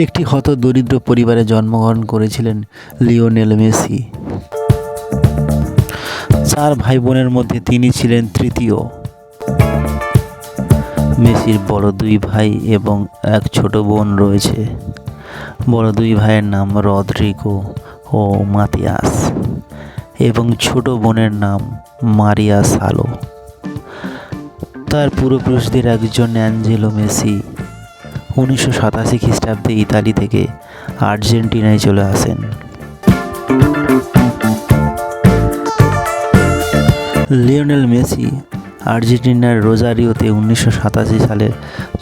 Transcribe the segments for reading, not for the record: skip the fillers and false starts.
একটি হতদরিদ্র পরিবারে জন্মগ্রহণ করেছিলেন লিওনেল মেসি। 4 ভাই বোনের মধ্যে তিনি ছিলেন তৃতীয়। মেসির বড় 2 ভাই এবং এক ছোট বোন রয়েছে। বড় 2 ভাইয়ের নাম রদ্রিগো ও মাতিয়াস এবং ছোট বোনের নাম মারিয়া সালো। তার পূর্বপুরুষদের একজন অ্যাঞ্জেলো মেসি 1987 খ্রিস্টাব্দে ইতালি থেকে আর্জেন্টিনায় চলে আসেন। লিওনেল মেসি আর্জেন্টিনার রোজারিওতে 1987 সালের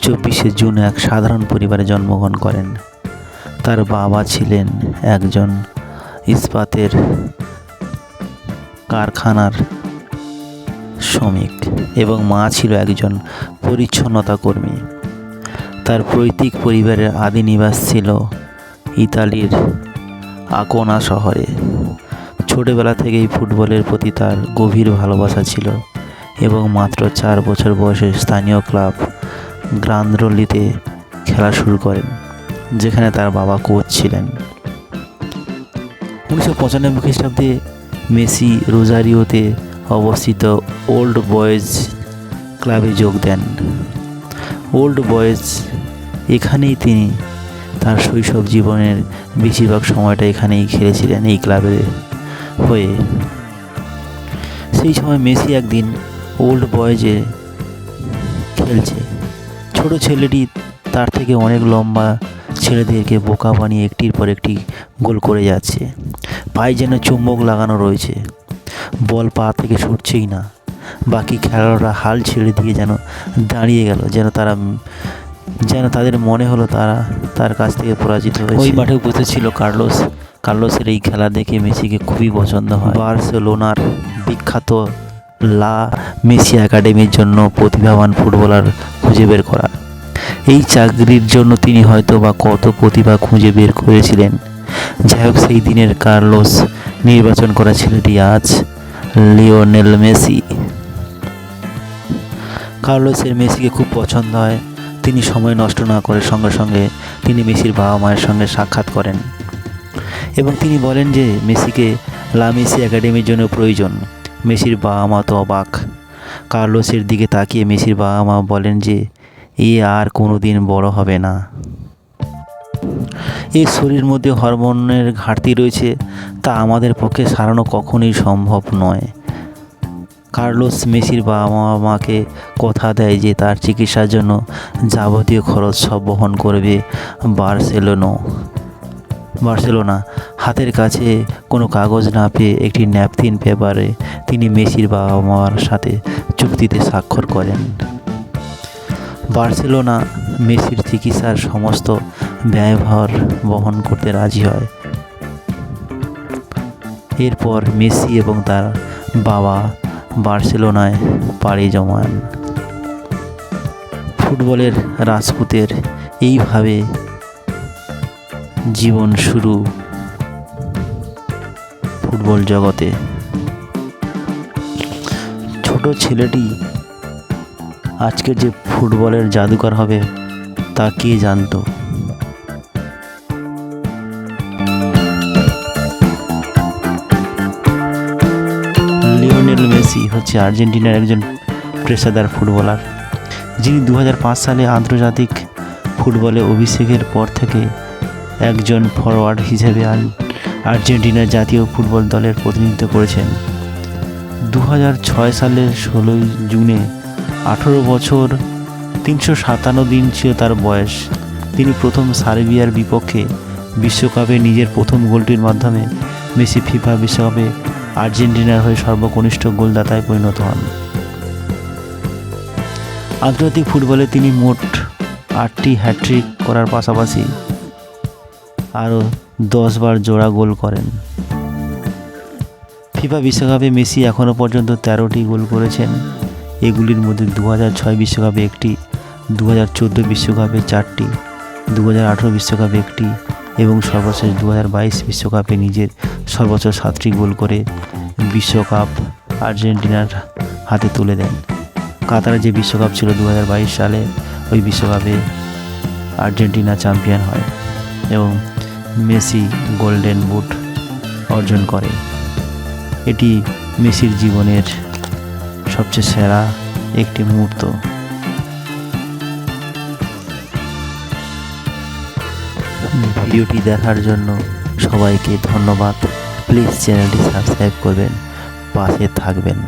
24শে জুন এক সাধারণ পরিবারে জন্মগ্রহণ করেন। তার বাবা ছিলেন একজন ইস্পাতের কারখানার শ্রমিক এবং মা ছিল একজন পরিচ্ছন্নতা কর্মী। তার পৈতৃক পরিবারের আদি নিবাস ছিল ইতালির আকোনা শহরে। ছোটবেলা থেকেই ফুটবলের প্রতি তার গভীর ভালোবাসা ছিল এবং মাত্র 4 বছর বয়সে স্থানীয় ক্লাব গ্রান্দোলিতে খেলা শুরু করেন, যেখানে তার বাবা কোচ ছিলেন। 1995 খ্রিস্টাব্দে মেসি রোজারিওতে অবস্থিত ওল্ড বয়েজ ক্লাবে যোগ দেন। ওল্ড বয়েজ এখানেই তিনি তার শৈশব জীবনের বেশিরভাগ সময়টা এখানেই খেলেছিলেন, এই ক্লাবের হয়ে। সেই সময় মেসি একদিন ওল্ড বয়েজে খেলছে। ছোট ছেলেটি তার থেকে অনেক লম্বা ছেলেদেরকে বোকা বানিয়ে একটির পর একটি গোল করে যাচ্ছে। পায়ে যেন চুম্বক লাগানো রয়েছে, বল পা থেকে ছুটছেই না। বাকি খেলোয়াড়রা হাল ছেড়ে দিয়ে যেন দাঁড়িয়ে গেল, যেন তাদের মনে হলো তারা তার কাছ থেকে পরাজিত হয়েছে। ওই মাঠে উপস্থিত ছিল কার্লোসের এই খেলা দেখে মেসিকে খুবই পছন্দ হয়। বার্সেলোনার বিখ্যাত লা মেসি একাডেমির জন্য প্রতিভাবান ফুটবলার খুঁজে বের করা। এই চাকরির জন্য তিনি হয়তো বা কত প্রতিভা খুঁজে বের করেছিলেন। যাই হোক, সেই দিনের কার্লোস নির্বাচন করা ছেলেটি আজ লিওনেল মেসি। কার্লোসের মেসিকে খুব পছন্দ হয়। তিনি সময় নষ্ট না করে সঙ্গে সঙ্গে তিনি মেসির বাবা মায়ের সঙ্গে সাক্ষাৎ করেন এবং তিনি বলেন যে মেসিকে লা মেসি একাডেমির জন্য প্রয়োজন। মেসির বাবা মা তো অবাক। কার্লোসের দিকে তাকিয়ে মেসির বাবা মা বলেন যে এ আর কোনো দিন বড় হবে না। এর শরীরের মধ্যে হরমোনের ঘাটতি রয়েছে, তা আমাদের পক্ষে সারানো কখনোই সম্ভব নয়। কার্লোস মেসির বাবা মাকে কথা দেয় যে তার চিকিৎসার জন্য যাবতীয় খরচ সব বহন করবে বার্সেলোনা। হাতের কাছে কোনো কাগজ না পেয়ে একটি ন্যাপথিন পেপারে তিনি মেসির বাবা মার সাথে চুক্তিতে স্বাক্ষর করেন। বার্সেলোনা মেসির চিকিৎসার সমস্ত ব্যয়ভার বহন করতে রাজি হয়। এরপর মেসি এবং তার বাবা বার্সেলোনায় পাড়ি জমান। ফুটবলের রাজপুতের এইভাবে জীবন শুরু ফুটবল জগতে। ছোট ছেলেটি আজকের যে ফুটবলের জাদুকর হবে তা কে জানতো। লিওনেল মেসি হচ্ছে আর্জেন্টিনার একজন পেশাদার ফুটবলার, যিনি 2005 সালে আন্তর্জাতিক ফুটবলে অভিষেকের পর থেকে একজন ফরওয়ার্ড হিসেবে আর্জেন্টিনার জাতীয় ফুটবল দলের প্রতিনিধিত্ব করেছেন। 2006 সালের 16 জুনে 18 বছর 357 দিন ছিল তার বয়স। তিনি প্রথম সার্বিয়ার বিপক্ষে বিশ্বকাপে নিজের প্রথম গোলটির মাধ্যমে মেসি ফিফা বিশ্বকাপে আর্জেন্টিনার হয়ে সর্বকনিষ্ঠ গোলদাতায় পরিণত হন। আন্তর্জাতিক ফুটবলে তিনি মোট 8টি হ্যাট্রিক করার পাশাপাশি আরও 10 বার জোড়া গোল করেন। ফিফা বিশ্বকাপে মেসি এখনও পর্যন্ত 13টি গোল করেছেন। এগুলির মধ্যে 2006 বিশ্বকাপে একটি, 2014 বিশ্বকাপে 4টি, 2018 বিশ্বকাপে একটি এবং সর্বশেষ 2022 বিশ্বকাপে নিজের সর্বোচ্চ 7টি গোল করে বিশ্বকাপ আর্জেন্টিনার হাতে তুলে দেন। কাতারে যে বিশ্বকাপ ছিল 2022 সালে, ওই বিশ্বকাপে আর্জেন্টিনা চ্যাম্পিয়ন হয়। এবং মেসি গোল্ডেন বুট অর্জন করে। এটি মেসির জীবনের সবচেয়ে সেরা একটি মুহূর্ত। ভিডিওটি দেখার জন্য সবাইকে ধন্যবাদ। প্লিজ চ্যানেলটি সাবস্ক্রাইব করবেন, পাশে থাকবেন।